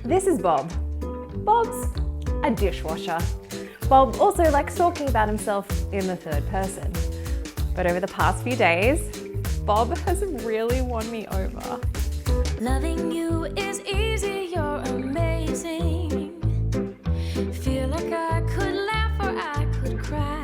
This is Bob. Bob's a dishwasher. Bob also likes talking about himself in the third person. But over the past few days, Bob has really won me over. Loving you is easy, you're amazing. Feel like I could laugh or I could cry.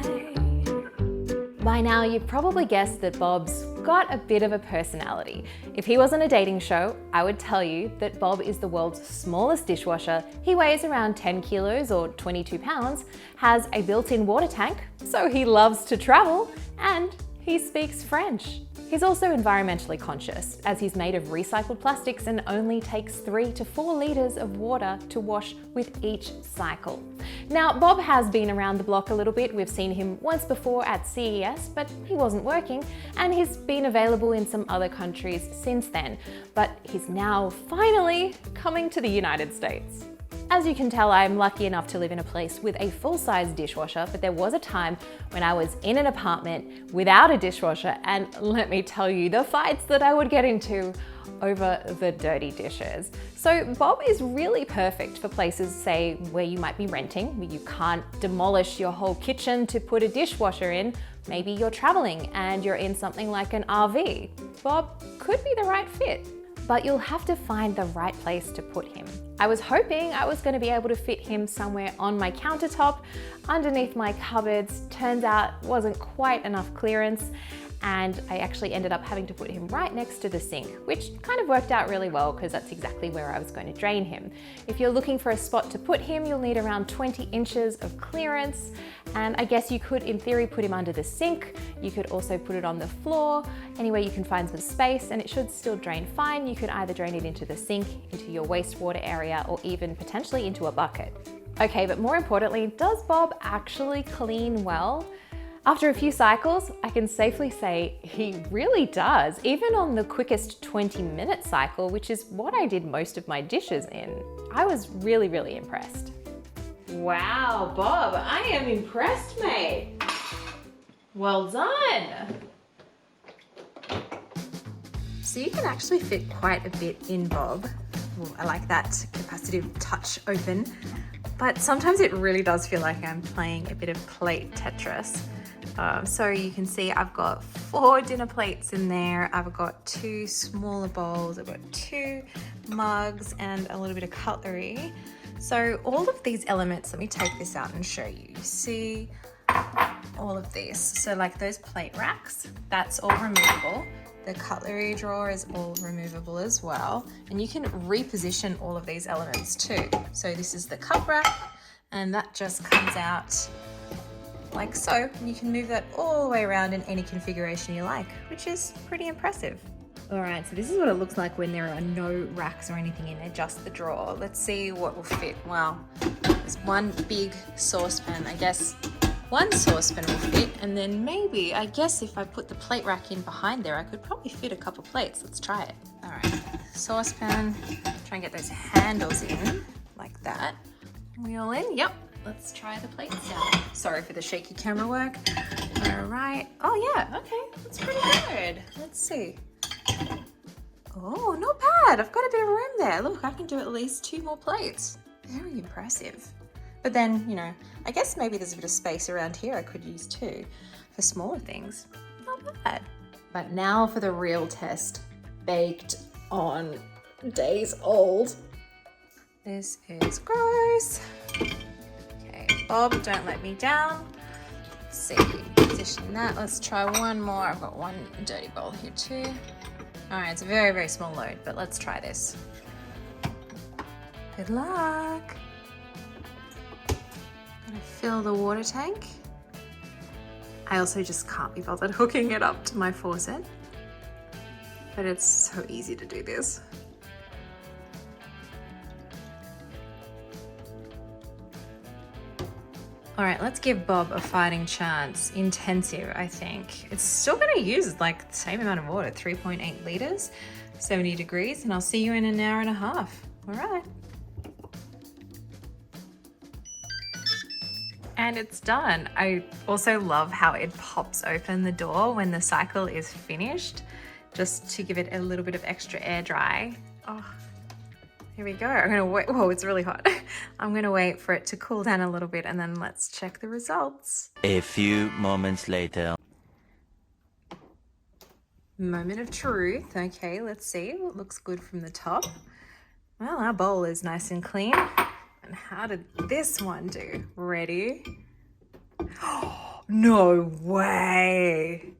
By now, you've probably guessed that Bob's got a bit of a personality. If he wasn't a dating show, I would tell you that Bob is the world's smallest dishwasher. He weighs around 10 kilos or 22 pounds, has a built-in water tank, so he loves to travel, and he speaks French. He's also environmentally conscious, as he's made of recycled plastics and only takes 3 to 4 litres of water to wash with each cycle. Now, Bob has been around the block a little bit. We've seen him once before at CES, but he wasn't working, and he's been available in some other countries since then. But he's now finally coming to the United States. As you can tell, I'm lucky enough to live in a place with a full-size dishwasher, but there was a time when I was in an apartment without a dishwasher, and let me tell you, the fights that I would get into over the dirty dishes. So Bob is really perfect for places, say, where you might be renting, where you can't demolish your whole kitchen to put a dishwasher in. Maybe you're traveling and you're in something like an RV. Bob could be the right fit, but you'll have to find the right place to put him. I was hoping I was going to be able to fit him somewhere on my countertop, underneath my cupboards. Turns out wasn't quite enough clearance, and I actually ended up having to put him right next to the sink, which kind of worked out really well because that's exactly where I was going to drain him. If you're looking for a spot to put him, you'll need around 20 inches of clearance, and I guess you could, in theory, put him under the sink. You could also put it on the floor, anywhere you can find some space, and it should still drain fine. You could either drain it into the sink, into your wastewater area, or even potentially into a bucket. Okay, but more importantly, does Bob actually clean well? After a few cycles, I can safely say he really does, even on the quickest 20-minute cycle, which is what I did most of my dishes in. I was really, really impressed. Wow, Bob, I am impressed, mate. Well done. So you can actually fit quite a bit in Bob. Ooh, I like that capacitive touch open, but sometimes it really does feel like I'm playing a bit of plate Tetris. So you can see I've got 4 dinner plates in there. I've got 2 smaller bowls. I've got 2 mugs and a little bit of cutlery. So all of these elements, let me take this out and show you. You see all of this. So like those plate racks, that's all removable. The cutlery drawer is all removable as well. And you can reposition all of these elements too. So this is the cup rack, and that just comes out like so. And you can move that all the way around in any configuration you like, which is pretty impressive. All right, so this is what it looks like when there are no racks or anything in there, just the drawer. Let's see what will fit. Wow, there's one big saucepan. I guess one saucepan will fit, and then maybe, I guess if I put the plate rack in behind there, I could probably fit a couple plates. Let's try it. All right, saucepan, try and get those handles in like that. We all in? Yep. Let's try the plates out. Sorry for the shaky camera work. All right. Oh yeah, okay, that's pretty good. Let's see. Oh, not bad. I've got a bit of room there. Look, I can do at least 2 more plates. Very impressive. But then, you know, I guess maybe there's a bit of space around here I could use too for smaller things. Not bad. But now for the real test. Baked on days old. This is gross. Okay, Bob, don't let me down. Let's see, position that. Let's try one more. I've got one dirty bowl here too. All right, it's a very, very small load, but let's try this. Good luck. Gonna fill the water tank. I also just can't be bothered hooking it up to my faucet, but it's so easy to do this. All right, let's give Bob a fighting chance. Intensive, I think. It's still gonna use like the same amount of water, 3.8 liters, 70 degrees, and I'll see you in an hour and a half. All right. And it's done. I also love how it pops open the door when the cycle is finished, just to give it a little bit of extra air dry. Oh, Here we go. I'm gonna wait. Whoa, it's really hot. I'm gonna wait for it to cool down a little bit and then let's check the results. A few moments later. Moment of truth. Okay, let's see what looks good from the top. Well, our bowl is nice and clean. And how did this one do? Ready? No way.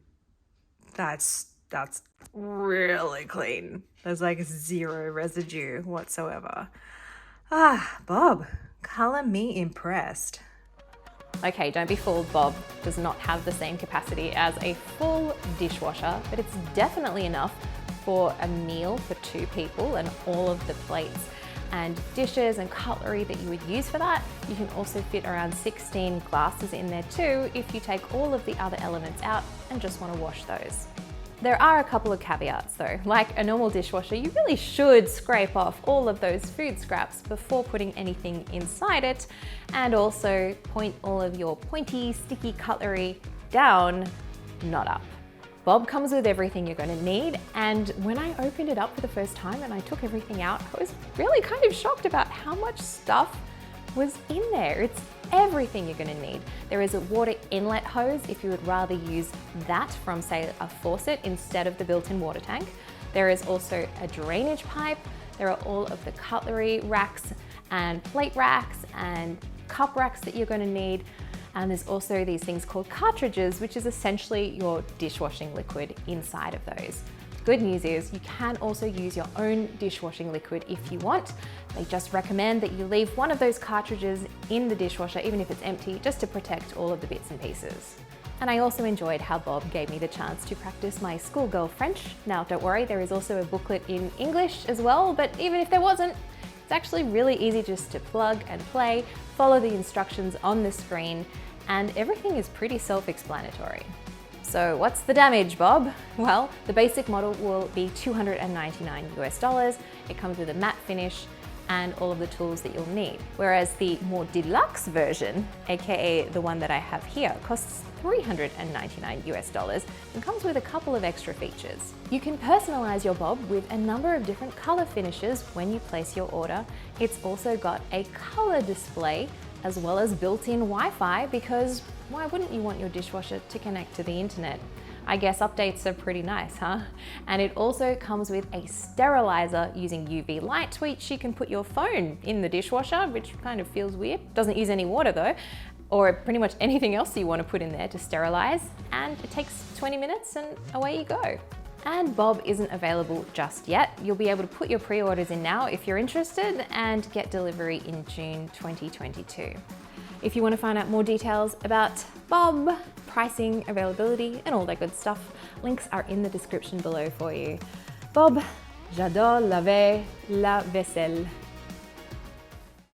That's really clean. There's like zero residue whatsoever. Bob, color me impressed. Okay, don't be fooled, Bob does not have the same capacity as a full dishwasher, but it's definitely enough for a meal for 2 people and all of the plates and dishes and cutlery that you would use for that. You can also fit around 16 glasses in there too if you take all of the other elements out and just want to wash those. There are a couple of caveats though. Like a normal dishwasher, you really should scrape off all of those food scraps before putting anything inside it, and also point all of your pointy, sticky cutlery down, not up. Bob comes with everything you're going to need, and when I opened it up for the first time and I took everything out, I was really kind of shocked about how much stuff was in there. It's everything you're going to need. There is a water inlet hose if you would rather use that from, say, a faucet instead of the built-in water tank. There is also a drainage pipe. There are all of the cutlery racks and plate racks and cup racks that you're going to need. And there's also these things called cartridges, which is essentially your dishwashing liquid inside of those. Good news is you can also use your own dishwashing liquid if you want. They just recommend that you leave one of those cartridges in the dishwasher, even if it's empty, just to protect all of the bits and pieces. And I also enjoyed how Bob gave me the chance to practice my schoolgirl French. Now, don't worry, there is also a booklet in English as well, but even if there wasn't, it's actually really easy just to plug and play, follow the instructions on the screen, and everything is pretty self-explanatory. So what's the damage, Bob? Well, the basic model will be $299 US. It comes with a matte finish and all of the tools that you'll need. Whereas the more deluxe version, aka the one that I have here, costs $399 US and comes with a couple of extra features. You can personalize your Bob with a number of different color finishes when you place your order. It's also got a color display as well as built-in Wi-Fi, because why wouldn't you want your dishwasher to connect to the internet? I guess updates are pretty nice, huh? And it also comes with a sterilizer using UV light, which you can put your phone in the dishwasher, which kind of feels weird. Doesn't use any water though, or pretty much anything else you want to put in there to sterilize. And it takes 20 minutes and away you go. And Bob isn't available just yet. You'll be able to put your pre-orders in now if you're interested and get delivery in June 2022. If you want to find out more details about Bob, pricing, availability, and all that good stuff, links are in the description below for you. Bob, j'adore laver la vaisselle.